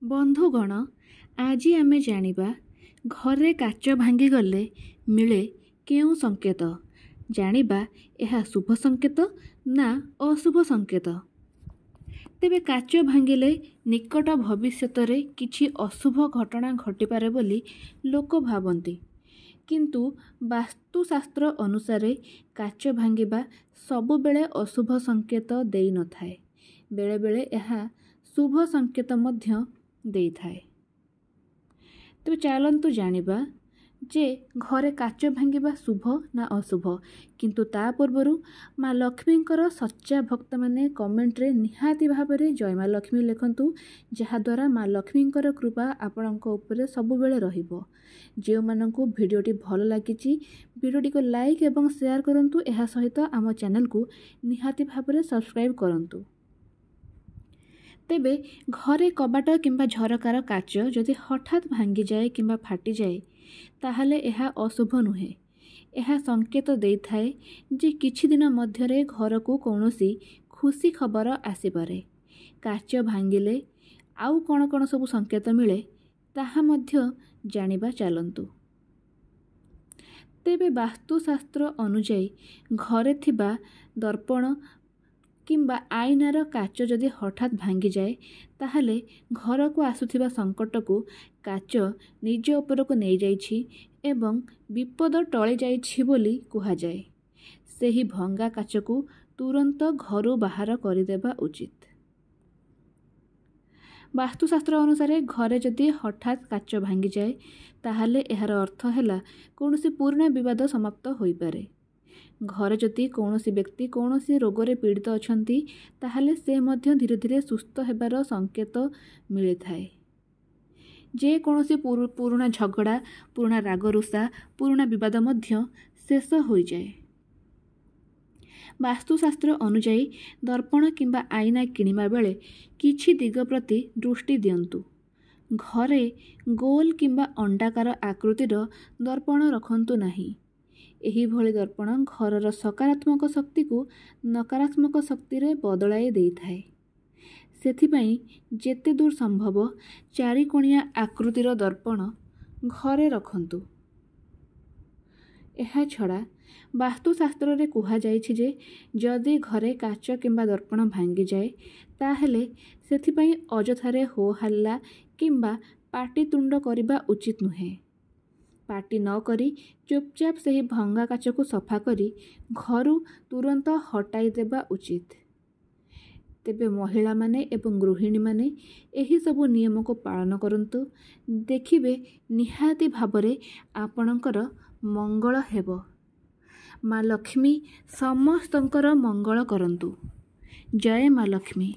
बंधुगण आज आमे जानिबा घरे काच भांगीगले मिले केउ संकेत जानिबा यह शुभ संकेत ना अशुभ संकेत। तेबे काच भांगिले निकट भविष्यत रे किछि अशुभ घटना घटिपारे बोली लोक भावन्ति, किंतु वास्तुशास्त्र अनुसारे काच भांगिबा सबु बेले अशुभ संकेत देई न थाए, बेले बेले यह शुभ संकेत मध्य देई थाए। तेबे चलन्तु जानिबा जे घरे काच भांगिबा शुभ ना अशुभ, किंतु ता पूर्वरु माँ लक्ष्मींकर सच्चा भक्त माने कमेंट रे निहाती भाबरे जय माँ लक्ष्मी लिखंतु, जहा द्वारा माँ लक्ष्मींकर कृपा आपणक उपरे सबु बेले रहिबो। जे माननकु भिडियोटी भल लागिची भिडियोटी को लाइक एवं शेयर करंतु, एहा सहित आम चैनल को निहाती भाबरे सब्सक्राइब करंतु। तेबे घरे कबाट किंबा झरकार काच जदि हठात भांगी जाए किंबा फाटी जाए ताहले यह अशुभ नुहे। यह संकेत देई थाए जे किछि दिन मध्यरे घर को कौनसी खुशी खबर आसीपारे। काच भांगिले आउ कौन कौन सब संकेत मिले ताहा मध्य जानिबा चलन्तु। तेबे वास्तुशास्त्र अनुजाई घरे थिबा दर्पण किंबा आईनार काच जदि हठात भांगी जाए ताहले घर को आसुथिबा संकट को काच निज उपर को नहीं जाइछि एवं विपद टळी जाइछि बोली कुहा जाए। सेही भंगा काच को तुरंत घर बाहर करदेबा उचित। वास्तुशास्त्र अनुसार घरे जदि हठात काच भांगी जाए ताहले एहार अर्थ हैला कौनसी पुराना विवाद समाप्त होई पारे। घरे जदि कौनसी व्यक्ति कौनसी रोगरे पीड़ित अछंती ताहले से मध्य धीरे धीरे सुस्थ हेबार संकेत मिले थाए। जे कौनसी पुराना झगड़ा, पुराना रागरुषा, पुराना विवाद मध्य शेष हो जाए। वास्तुशास्त्र अनुजाई दर्पण किंबा आईना किनिबा बेले किछि दिग प्रति दृष्टि दियंतु। घरे गोल किंबा अंडाकार आकृतिर दर्पण रखंतु नाही। एही भली दर्पण घरर सकारात्मक शक्ति को नकारात्मक शक्ति रे बदलाई देई थाए। सेथिपई जेते दूर संभव चारिकोणिया आकृतिर दर्पण घरे रखंतु। एहा छड़ा वास्तुशास्त्र रे कुहा जाइछि जे जदि घरे काच किंबा दर्पण भांगी जाए ताहले सेथिपई अजथारे हो हल्ला किंबा पाटितुंड करिबा उचित नुहे। पार्टी न करी चुपचाप से ही भंगा काच को सफा करी घरु तुरंत हटाई देबा उचित। तेबे महिला माने एवं गृहिणी माने एही सबु नियम को पालन करंतु, देखिबे निहाती भाबरे आपणकर मंगल हेबो। माँ लक्ष्मी समस्तंकर मंगल करंतु। जय माँ लक्ष्मी।